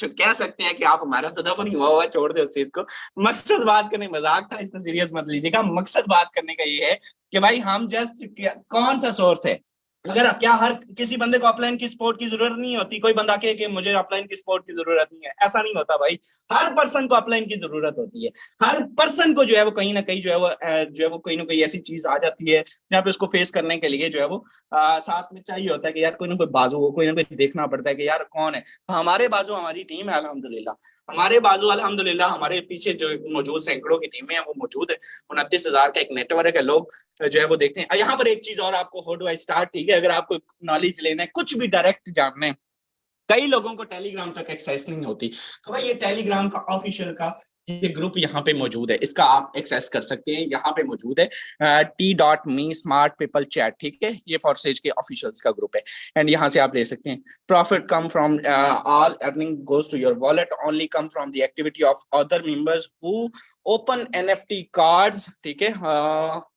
Speaker 1: कह सकते हैं कि आप हमारा तो दफन ही हुआ है, छोड़ दे उस चीज को। मकसद बात करने, मजाक था, इसको सीरियस मत लीजिएगा। मकसद बात करने का ये है कि भाई हम जस्ट कौन सा सोर्स है, अगर क्या हर किसी बंदे को अपलाइन की सपोर्ट की जरूरत नहीं होती? कोई बंदा कहे कि मुझे अपलाइन की सपोर्ट की जरूरत नहीं है, ऐसा नहीं होता भाई। हर पर्सन को अपलाइन की जरूरत होती है। हर पर्सन को जो है वो कहीं ना कहीं जो है वो कोई ना कोई ऐसी चीज आ जाती है जहाँ पे उसको फेस करने के लिए जो है वो साथ में चाहिए होता है कि यार कोई ना कोई बाजू हो, कोई ना कोई देखना पड़ता है कि यार कौन है हमारे बाजू। हमारी टीम है अल्हम्दुलिल्लाह, हमारे बाजू अल्हम्दुलिल्लाह, हमारे पीछे जो मौजूद सैकड़ों की टीमें हैं वो मौजूद है। 29,000 का एक नेटवर्क है, लोग जो है वो देखते हैं। यहाँ पर एक चीज और आपको, हाउ डू आई स्टार्ट, ठीक है, अगर आपको नॉलेज लेना है, कुछ भी डायरेक्ट जानना है, कई लोगों को टेलीग्राम तक एक्सेस नहीं होती, तो भाई ये टेलीग्राम का ऑफिशियल का ये ग्रुप यहाँ पे मौजूद है, इसका आप एक्सेस कर सकते हैं, यहाँ पे मौजूद है t.me स्मार्ट पीपल चैट, ठीक है, ये फॉरसेज के ऑफिशियल्स का ग्रुप है एंड यहाँ से आप ले सकते हैं। Profit come from all earning goes to your wallet, only come from the activity of other members who open NFT cards, ठीक है।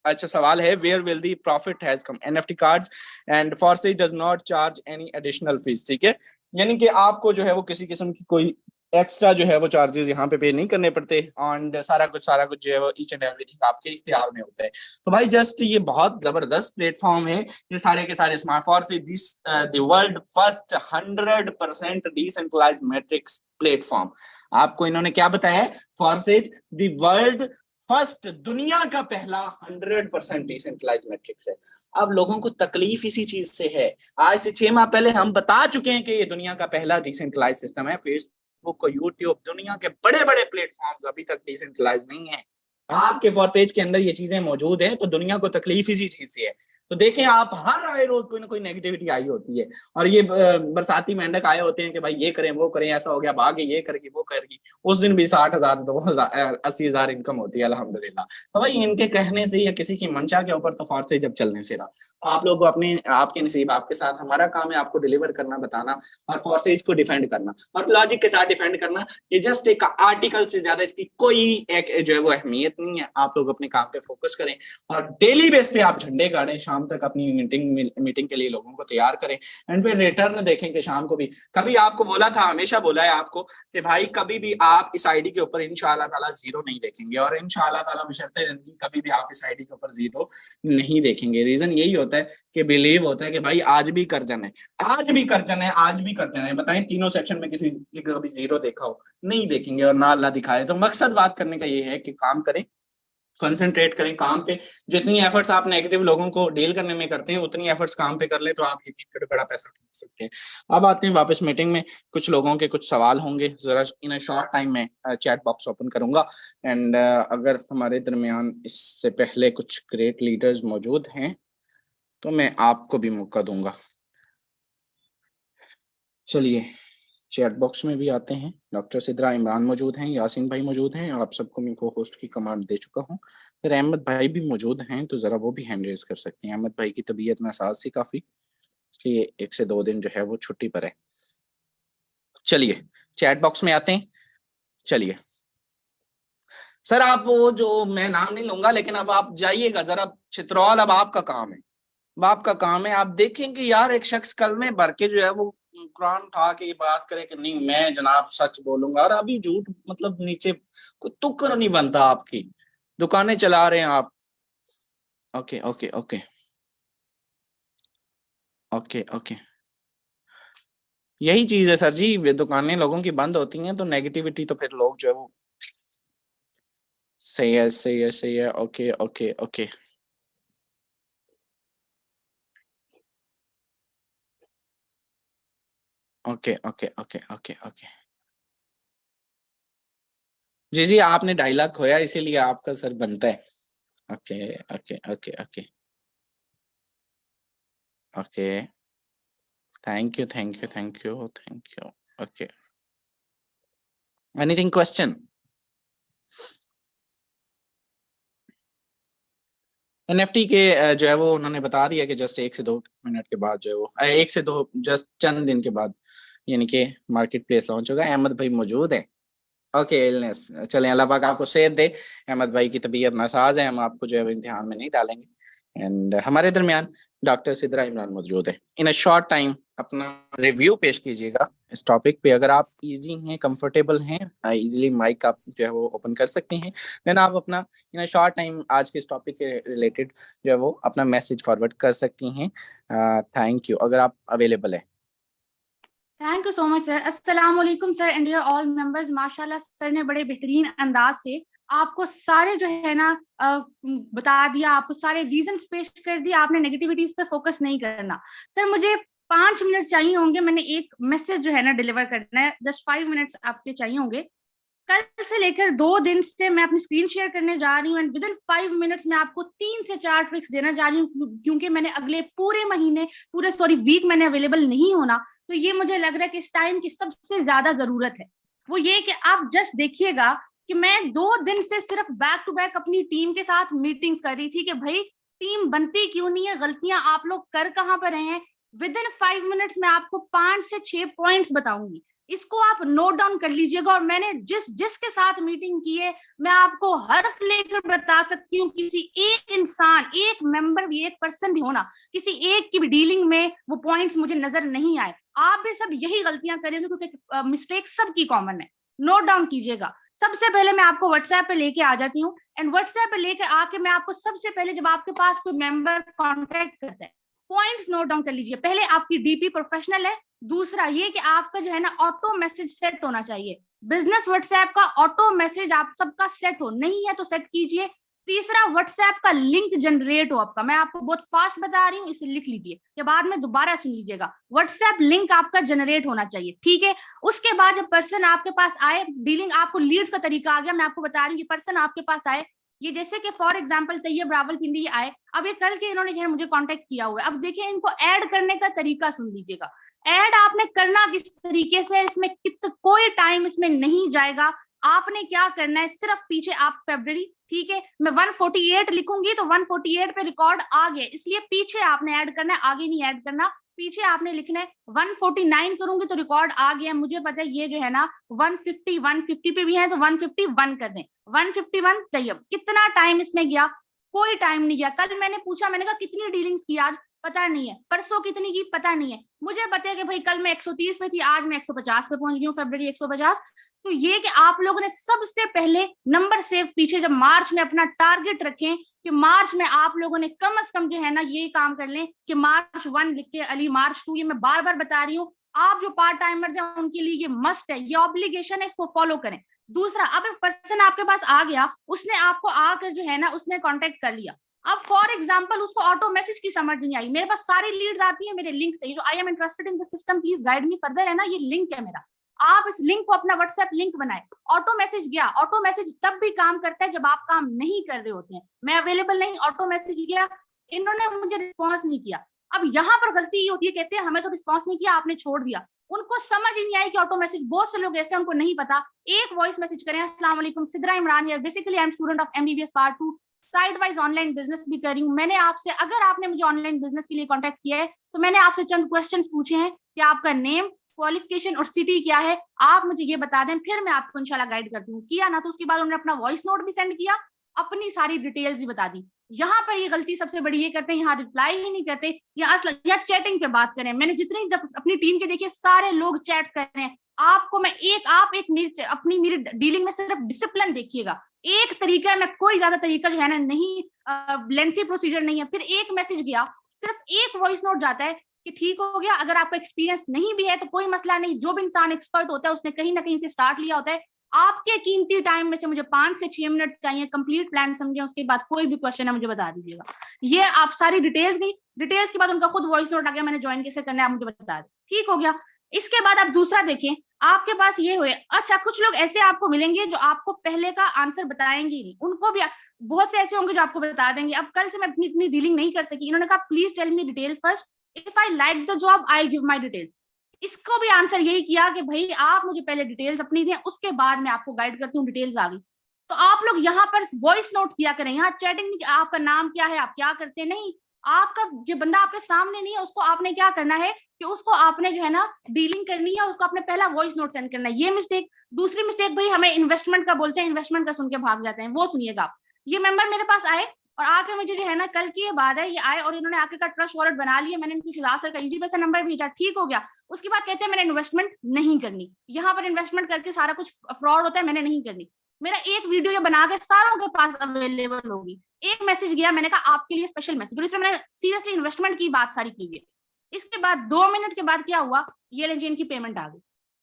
Speaker 1: अच्छा सवाल है, where will the profit has come? NFT cards and Forsage does not charge any additional fees, ठीक है, यानी कि आपको जो है वो किसी किस्म की कोई एक्स्ट्रा जो है वो चार्जेस यहाँ पे नहीं करने पड़ते एंड सारा कुछ जो है वो ईच एंड एवरीथिंग आपके इख्तियार में होता है। तो भाई जस्ट ये बहुत जबरदस्त प्लेटफॉर्म है, ये सारे के सारे smart force this the world first 100% decentralised matrix platform. आपको इन्होंने क्या बताया? फॉर्सेज द वर्ल्ड फर्स्ट, दुनिया का पहला 100% डिसेंट्रलाइज्ड मैट्रिक्स है। अब लोगों को तकलीफ इसी चीज से है। आज से 6 माह पहले हम बता चुके हैं कि ये दुनिया का पहला डिसेंट्रलाइज सिस्टम है। फेसबुक, यूट्यूब, दुनिया के बड़े बड़े प्लेटफॉर्म्स अभी तक डिसेंट्रलाइज नहीं है। आपके फॉरसेज के अंदर ये चीजें मौजूद है, तो दुनिया को तकलीफ इसी चीज से है। तो देखें आप, हर आए रोज कोई ना कोई नेगेटिविटी आई होती है, और ये बरसाती मेंढक आए होते हैं कि भाई ये करें वो करें, ऐसा हो गया, भागे ये करेगी वो करेगी। उस दिन भी 60,000 2,000 80,000 इनकम होती है अल्हम्दुलिल्लाह। तो भाई इनके कहने से या किसी की मंशा के ऊपर तो फॉरसेज जब चलने से रहा, तो आप लोग को अपने आपके नसीब आपके साथ, हमारा काम है आपको डिलीवर करना, बताना और फॉरसेज को डिफेंड करना और लॉजिक के साथ डिफेंड करना। ये जस्ट एक आर्टिकल से ज्यादा इसकी कोई एक जो है वो अहमियत नहीं है। आप लोग अपने काम पे फोकस करें और डेली बेस पे आप झंडे गाड़ें, शाम तक अपनी मीटिंग के लिए लोगों को तैयार करें एंड फिर रिटर्न देखें कि शाम को भी। कभी आपको बोला था, हमेशा बोला है आपको कि भाई कभी भी आप इस आईडी के ऊपर इंशाअल्लाह ताला जीरो नहीं देखेंगे, और इंशाअल्लाह ताला बशर्ते जिंदगी कभी भी आप इस आईडी के ऊपर जीरो नहीं देखेंगे। रीजन यही होता है कि बिलीव होता है कि भाई आज भी करजन है, आज भी करजन है, आज भी करजन है। बताएं तीनों सेक्शन में किसी कभी जीरो देखा हो? नहीं देखेंगे और ना अल्लाह दिखाए। तो मकसद बात करने का ये है कि काम करें कंसंट्रेट करें काम पे। जितनी एफर्ट्स आप नेगेटिव लोगों को डील करने में करते हैं उतनी एफर्ट्स काम पे कर ले तो आप यकीन करें बड़ा पैसा कमा सकते हैं। अब आते हैं वापस मीटिंग में। कुछ लोगों के कुछ सवाल होंगे, जरा इन शॉर्ट टाइम में चैट बॉक्स ओपन करूंगा। एंड अगर हमारे दरमियान इससे पहले कुछ ग्रेट लीडर्स मौजूद हैं तो मैं आपको भी मौका दूंगा। चलिए चैट बॉक्स में भी आते हैं। डॉक्टर सिद्रा इमरान मौजूद हैं, यासीन भाई मौजूद हैं, आप सबको मैं को होस्ट की कमांड दे चुका हूं। फिर अहमद भाई भी मौजूद हैं तो जरा वो भी हैंड रेज कर सकते हैं। अहमद भाई की तबीयत नासाज थी काफी, इसलिए 1 से 2 दिन जो है वो छुट्टी पर है। चलिए चैट बॉक्स में आते हैं। चलिए सर आप वो जो मैं नाम नहीं लूंगा लेकिन अब आप जाइएगा जरा चित्रौल, अब आपका काम है, अब आपका काम है। आप देखेंगे यार एक शख्स कल में भर के जो है वो कुरान उठा के ये बात करे कि नहीं मैं जनाब सच बोलूंगा, और अभी झूठ मतलब नीचे कोई तुक नहीं बनता। आपकी दुकानें चला रहे हैं आप। Okay okay okay okay okay यही चीज है सर जी, वे दुकानें लोगों की बंद होती हैं तो नेगेटिविटी तो फिर लोग जो है वो सही है सही है सही है। Okay okay okay okay okay okay okay okay जी जी आपने डायलॉग खोया इसीलिए आपका सर बनता है। Okay okay okay okay okay thank you thank you thank you thank you. Okay anything question? NFT के जो है वो उन्होंने बता दिया कि जस्ट 1 से 2 मिनट के बाद जो है वो 1 से 2 जस्ट चंद दिन के बाद यानी कि मार्केट प्लेस लॉन्च होगा। अहमद भाई मौजूद है। ओके इलनेस, चलें अल्लाह पाक आपको सेहत दे। अहमद भाई की तबीयत नासाज है, हम आपको जो है इम्तिहान में नहीं डालेंगे। एंड हमारे दरमियान डॉक्टर सिद्रा इमरान मौजूद है। इन अ शॉर्ट टाइम अपना रिव्यू पेश कीजिएगा इस टॉपिक पे। अगर आप इजी हैं कंफर्टेबल हैं इजीली माइक आप जो है वो ओपन कर सकते हैं, देन आप अपना इन अ शॉर्ट टाइम आज के इस टॉपिक के रिलेटेड जो है वो अपना मैसेज फॉरवर्ड कर सकती हैं। थैंक यू अगर आप अवेलेबल है।
Speaker 3: Thank you so much sir. अस्सलाम वालेकुम sir and dear all members. माशाल्लाह सर ने बड़े बेहतरीन अंदाज से आपको सारे जो है ना बता दिया, आपको सारे रीजंस पेश कर दिए। आपने नेगेटिविटीज पे फोकस नहीं करना। सर मुझे 5 मिनट चाहिए होंगे, मैंने एक मैसेज जो है ना डिलीवर करना है। जस्ट 5 मिनट्स आपके चाहिए होंगे। कल से लेकर 2 दिन से मैं अपनी स्क्रीन शेयर करने जा रही हूँ एंड विद इन 5 मिनट्स में आपको 3 से 4 ट्रिक्स देना जा रही हूँ, क्योंकि मैंने अगले पूरे महीने वीक मैंने अवेलेबल नहीं होना। तो ये मुझे लग रहा है कि इस टाइम की सबसे ज्यादा जरूरत है। वो ये कि आप जस्ट देखिएगा कि मैं 2 दिन से सिर्फ बैक टू बैक अपनी टीम के साथ मीटिंग्स कर रही थी कि भाई टीम बनती क्यों नहीं है, गलतियां आप लोग कर कहाँ पर रहे हैं। विद इन 5 मिनट्स में आपको 5 से 6 पॉइंट्स बताऊंगी, इसको आप नोट डाउन कर लीजिएगा। और मैंने जिसके साथ मीटिंग की है मैं आपको हर्फ लेकर बता सकती हूँ, किसी एक इंसान, एक मेंबर भी, एक पर्सन भी होना, किसी एक की भी डीलिंग में वो पॉइंट्स मुझे नजर नहीं आए। आप भी सब यही गलतियां करेंगे क्योंकि मिस्टेक सबकी कॉमन है। नोट डाउन कीजिएगा। सबसे पहले मैं आपको व्हाट्सएप पे लेके आ जाती हूँ एंड व्हाट्सएप पे लेके आके मैं आपको सबसे पहले जब आपके पास कोई मेंबर कॉन्टेक्ट करता है पॉइंट्स नोट डाउन कर लीजिए। पहले आपकी डीपी प्रोफेशनल है। दूसरा ये कि आपका जो है ना ऑटो मैसेज सेट होना चाहिए। बिजनेस व्हाट्सएप का ऑटो मैसेज आप सबका सेट हो, नहीं है तो सेट कीजिए। तीसरा व्हाट्सएप का लिंक जनरेट हो आपका। मैं आपको बहुत फास्ट बता रही हूँ, इसे लिख लीजिए या बाद में दोबारा सुन लीजिएगा। व्हाट्सएप लिंक आपका जनरेट होना चाहिए, ठीक है। उसके बाद जब पर्सन आपके पास आए, डीलिंग आपको लीड्स का तरीका आ गया। मैं आपको बता रही हूँ, पर्सन आपके पास आए, ये जैसे कि फॉर एग्जांपल तैयब रावलपिंडी आए, अब ये कल के इन्होंने जो है मुझे कांटेक्ट किया हुआ है। अब देखिए इनको ऐड करने का तरीका सुन लीजिएगा। ऐड आपने करना किस तरीके से, इसमें कोई टाइम इसमें नहीं जाएगा। आपने क्या करना है, सिर्फ पीछे आप फरवरी, ठीक है, मैं 148 लिखूंगी तो 148 पे रिकॉर्ड आ गया, इसलिए पीछे आपने ऐड करना है, आगे नहीं ऐड करना। पीछे आपने लिखना है 149 करूंगी तो रिकॉर्ड आ गया। मुझे पता है ये जो है ना 150 पे भी है तो 151 कर दें। 151 तैयब। कितना टाइम इसमें गया? कोई टाइम नहीं गया। कल मैंने पूछा, मैंने कहा कितनी डीलिंग्स की आज, पता नहीं है। परसों कितनी की, पता नहीं है। मुझे पता है कि भाई कल मैं 130 पे थी, आज मैं 150 पे पहुंच गई हूँ, फरवरी 150। तो ये कि आप लोगों ने सबसे पहले नंबर सेव पीछे जब मार्च में अपना टारगेट रखें कि मार्च में आप लोगों ने कम से कम जो है ना ये काम कर लें कि मार्च 1 लिख के अली मार्च 2। ये मैं बार बार बता रही हूँ, आप जो पार्ट टाइमर्स हैं उनके लिए ये मस्ट है, ये ऑब्लिगेशन है, इसको फॉलो करें। दूसरा, अब एक पर्सन आपके पास आ गया, उसने आपको आकर जो है ना उसने कांटेक्ट कर लिया, अब फॉर एग्जांपल उसको ऑटो मैसेज की समझ नहीं आई, मेरे पास सारी लीड्स आती है मेरे लिंक से, जो I am interested in the system please guide me further है ना, ये लिंक है मेरा, आप इस लिंक को अपना व्हाट्सएप लिंक बनाए, ऑटो मैसेज गया, ऑटो मैसेज तब भी काम करता है जब आप काम नहीं कर रहे होते हैं, मैं अवेलेबल नहीं, ऑटो मैसेज गया, इन्होंने मुझे रिस्पॉन्स नहीं किया, अब यहाँ पर गलती ये होती है, कहते हैं हमें तो रिस्पॉन्स नहीं किया, आपने छोड़ दिया, उनको समझ ही नहीं आई कि ऑटो मैसेज, बहुत से लोग ऐसे उनको नहीं पता, एक वॉइस मैसेज करें, अस्सलाम वालेकुम Sidra Imran here, basically I am student of MBBS part 2, side wise online business भी कर रही हूँ, मैंने आपसे, अगर आपने मुझे ऑनलाइन बिजनेस के लिए कांटेक्ट किया है तो मैंने आपसे चंद क्वेश्चंस पूछे हैं कि आपका नेम, क्वालिफिकेशन और सिटी क्या है, आप मुझे ये बता दें, फिर मैं आपको इंशाल्लाह गाइड करती हूँ, किया ना, तो उसके बाद उन्होंने अपना वॉइस नोट भी सेंड किया, अपनी सारी डिटेल्स भी बता दी, यहाँ पर ये गलती सबसे बड़ी ये करते हैं, यहाँ रिप्लाई ही नहीं करते, या चैटिंग पे बात करें, मैंने जितनी जब अपनी टीम के देखिए सारे लोग चैट कर रहे हैं, आपको मैं आप अपनी मेरी डीलिंग में सिर्फ डिसिप्लिन देखिएगा, एक तरीका है, मैं कोई ज्यादा तरीका जो है ना नहीं, लेंथी प्रोसीजर नहीं है, फिर एक मैसेज गया, सिर्फ एक वॉइस नोट जाता है कि ठीक हो गया, अगर आपका एक्सपीरियंस नहीं भी है तो कोई मसला नहीं, जो भी इंसान एक्सपर्ट होता है उसने कहीं ना कहीं से स्टार्ट लिया होता है, आपके कीमती टाइम में से मुझे 5 से 6 मिनट चाहिए, कंप्लीट प्लान समझे, उसके बाद कोई भी क्वेश्चन है मुझे बता दीजिएगा, ये आप सारी डिटेल्स दी, डिटेल्स के बाद उनका खुद वॉइस नोट आ गया, मैंने ज्वाइन कैसे करना है आप मुझे बता दें, ठीक हो गया, इसके बाद आप दूसरा देखें, आपके पास ये हुए, अच्छा कुछ लोग ऐसे आपको मिलेंगे जो आपको पहले का आंसर बताएंगे नहीं, उनको भी बहुत से ऐसे होंगे जो आपको बता देंगे, अब कल से मैं इतनी डीलिंग नहीं कर सकी, इन्होंने कहा please tell me detail first, if I like the job I give my details, इसको भी आंसर यही किया कि भाई आप मुझे पहले डिटेल्स अपनी दें, उसके बाद मैं आपको गाइड करती हूँ, डिटेल्स आ गई, तो आप लोग यहाँ पर वॉइस नोट किया करें, यहाँ चैटिंग नहीं, आपका नाम क्या है, आप क्या करते हैं, नहीं, आपका जो बंदा आपके सामने नहीं है उसको आपने क्या करना है कि उसको आपने जो है ना डीलिंग करनी है, उसको आपने पहला वॉइस नोट सेंड करना है, ये मिस्टेक, दूसरी मिस्टेक भाई हमें इन्वेस्टमेंट का बोलते हैं, इन्वेस्टमेंट का सुन के भाग जाते हैं, वो सुनिएगा आप, ये मेंबर मेरे पास आए और आके मुझे जो है ना, कल की ये बात है, ये आए और इन्होंने आके का ट्रस्ट वॉलेट बना लिया, मैंने इनको शिजात सर का इजी पैसा नंबर भेजा, ठीक हो गया, उसके बाद कहते हैं मैंने इन्वेस्टमेंट नहीं करनी, यहाँ पर इन्वेस्टमेंट करके सारा कुछ फ्रॉड होता है, मैंने नहीं करनी, मेरा एक वीडियो ये बना के सारों के पास अवेलेबल होगी, एक मैसेज गया, मैंने कहा आपके लिए स्पेशल मैसेज, और इसमें मैंने सीरियसली इन्वेस्टमेंट की बात सारी की है, इसके बाद 2 मिनट के बाद क्या हुआ, ये लीजिए इनकी पेमेंट आ गई,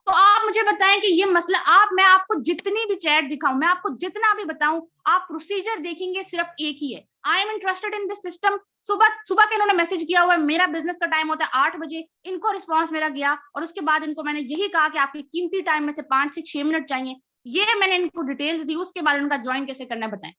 Speaker 3: तो आप मुझे बताएं कि ये मसला, मैं आपको जितनी भी चैट दिखाऊं, मैं आपको जितना भी बताऊं, आप प्रोसीजर देखेंगे सिर्फ एक ही है, I am interested in this system, सुबह के इन्होंने मैसेज किया हुआ है, मेरा बिजनेस का टाइम होता है 8 बजे, इनको रिस्पांस मेरा गया, और उसके बाद इनको मैंने यही कहा कि आपके कीमती टाइम में से 5 से 6 मिनट चाहिए, ये मैंने इनको डिटेल्स दी, उसके बाद उनका ज्वाइन कैसे करना है बताएं,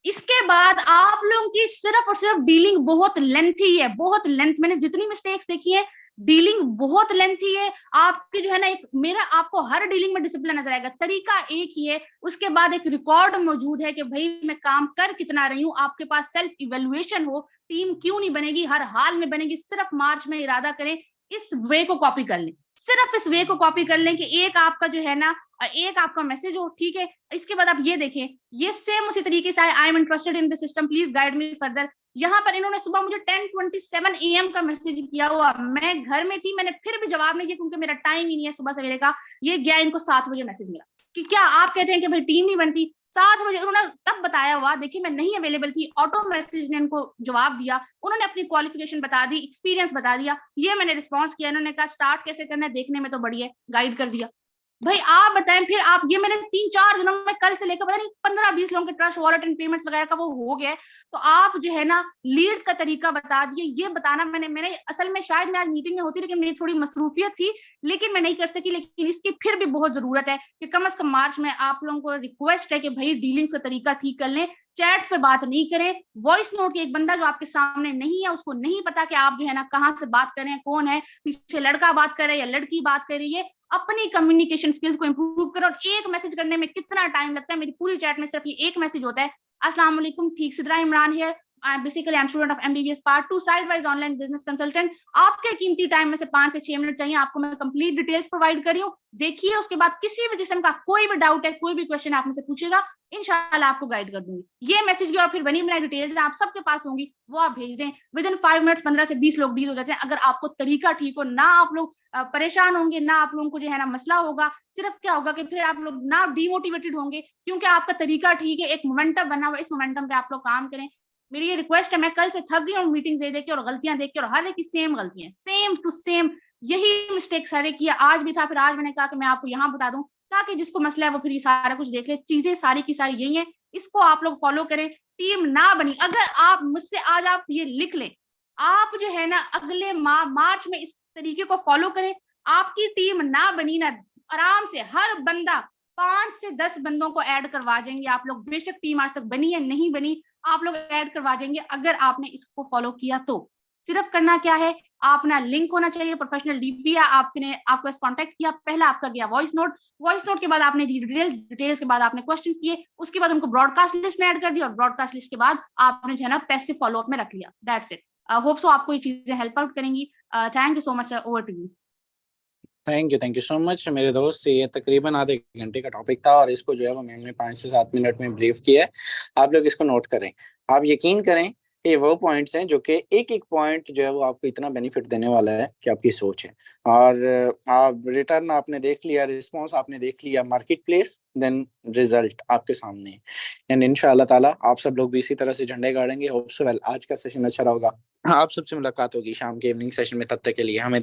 Speaker 3: इसके बाद आप लोगों की सिर्फ और सिर्फ डीलिंग बहुत लेंथी है, बहुत लेंथ, मैंने जितनी मिस्टेक्स देखी है डीलिंग बहुत लेंथी है, आपकी जो है ना, एक मेरा आपको हर डीलिंग में डिसिप्लिन नजर आएगा, तरीका एक ही है, उसके बाद एक रिकॉर्ड मौजूद है कि भाई मैं काम कर कितना रही हूँ, आपके पास सेल्फ इवेल्युएशन हो, टीम क्यों नहीं बनेगी, हर हाल में बनेगी, सिर्फ मार्च में इरादा करें, इस वे को कॉपी कर लें, सिर्फ इस वे को कॉपी कर लें कि एक आपका जो है ना, एक आपका मैसेज हो, ठीक है, इसके बाद आप ये देखें, ये सेम उसी तरीके से I am interested in the system please guide me further, यहाँ पर इन्होंने सुबह मुझे 10:27 AM का मैसेज किया हुआ, मैं घर में थी, मैंने फिर भी जवाब नहीं दिया क्योंकि मेरा टाइम ही नहीं है सुबह सवेरे का, ये गया इनको 7 बजे मैसेज मिला कि क्या आप कहते हैं कि भाई टीम नहीं बनती, 7 बजे उन्होंने तब बताया हुआ, देखिए मैं नहीं अवेलेबल थी, ऑटो मैसेज ने इनको जवाब दिया, उन्होंने अपनी क्वालिफिकेशन बता दी, एक्सपीरियंस बता दिया, ये मैंने रिस्पॉन्स किया, इन्होंने कहा स्टार्ट कैसे करना है देखने में तो बढ़िया, गाइड कर दिया, भाई आप बताएं फिर आप, ये मैंने 3-4 दिनों में कल से लेकर पता नहीं 15-20 लोगों के ट्रस्ट वॉलेट एंड पेमेंट्स वगैरह का वो हो गया है, तो आप जो है ना लीड्स का तरीका बता दिए, ये बताना मैंने असल में शायद मैं आज मीटिंग में होती लेकिन मेरी थोड़ी मसरूफियत थी, लेकिन मैं नहीं कर सकी, लेकिन इसकी फिर भी बहुत जरूरत है कि कम से कम मार्च में आप लोगों को रिक्वेस्ट है कि भाई डीलिंग्स का तरीका ठीक कर लें, चैट्स पे बात नहीं करें, वॉइस नोट के एक बंदा जो आपके सामने नहीं है उसको नहीं पता कि आप जो है ना कहाँ से बात कर रहे हैं, कौन है पीछे, लड़का बात कर रहा है या लड़की बात कर रही है, अपनी कम्युनिकेशन स्किल्स को इंप्रूव करो, और एक मैसेज करने में कितना टाइम लगता है, मेरी पूरी चैट में सिर्फ ये एक मैसेज होता है, अस्सलाम वालेकुम, ठीक Sidra Imran here, basically I'm student of MBBS part 2 side-wise online business consultant, आपके कीमती टाइम में से 5 से 6 मिनट चाहिए, आपको मैं कंप्लीट डिटेल्स प्रोवाइड कर रही हूँ, देखिए उसके बाद किसी भी किस्म का कोई भी डाउट है, कोई भी क्वेश्चन आप मुझसे पूछेगा, इंशाल्लाह आपको गाइड कर दूंगी, ये मैसेज की और फिर बनी बनाई डिटेल्स आप सबके पास होंगी, वो आप भेज दें, विद इन 5 मिनट्स 15 से 20 लोग डील हो जाते हैं, अगर आपको तरीका ठीक हो, ना आप लोग परेशान होंगे, ना आप लोगों को जो है ना मसला होगा, सिर्फ क्या होगा कि फिर आप लोग ना डिमोटिवेटेड होंगे, क्योंकि आपका तरीका ठीक है, एक मोमेंटम बना हुआ, इस मोमेंटम पे आप लोग काम करें, मेरी ये रिक्वेस्ट है, मैं कल से थक गई हूँ मीटिंग दे के और गलतियां देख के, और हर एक की सेम गलतियां, सेम टू सेम यही मिस्टेक सारे किया, आज भी था, फिर आज मैंने कहा कि मैं आपको यहाँ बता दूं, ताकि जिसको मसला है वो फिर ये सारा कुछ देख ले। चीजें सारी की सारी यही है, इसको आप लोग फॉलो करें। टीम ना बनी, अगर आप मुझसे आज आप ये लिख लें, आप जो है ना अगले मार्च में इस तरीके को फॉलो करें, आपकी टीम ना बनी ना, आराम से हर बंदा 5 से 10 बंदों को ऐड करवा जाएंगे आप लोग। बेशक टीम आज तक बनी है नहीं बनी, आप लोग ऐड करवा जाएंगे अगर आपने इसको फॉलो किया तो। सिर्फ करना क्या है, अपना लिंक होना चाहिए, प्रोफेशनल डीपी, आपने आपको कांटेक्ट किया, पहला आपका गया वॉइस नोट के बाद आपने डिटेल्स के बाद आपने क्वेश्चंस किए, उसके बाद उनको ब्रॉडकास्ट लिस्ट में ऐड कर दिया और ब्रॉडकास्ट लिस्ट के बाद आपने जो है ना पैसिव फॉलो अप में रख लिया। That's it. होप सो आपको ये चीजें हेल्प आउट करेंगी। Thank you so much sir, over to you.
Speaker 1: Thank you so much मेरे दोस्त। ये तकरीबन आधे घंटे का टॉपिक था और इसको जो है वो मैम ने 5 से 7 मिनट में ब्रीफ किया है। आप लोग इसको नोट करें। आप यकीन करें कि ये वो पॉइंट्स हैं जो कि एक एक पॉइंट जो है वो आपको इतना बेनिफिट देने वाला है कि आपकी सोच है। और आप रिटर्न आपने देख लिया, रिस्पॉन्स आपने देख लिया, मार्केट प्लेस, देन रिजल्ट आपके सामने। एंड इंशाल्लाह ताला आप सब लोग भी इसी तरह से झंडे गाड़ेंगे। होप सो वेल आज का सेशन अच्छा रहा होगा। आप सबसे मुलाकात होगी शाम के इवनिंग सेशन में। तब तक के लिए हमें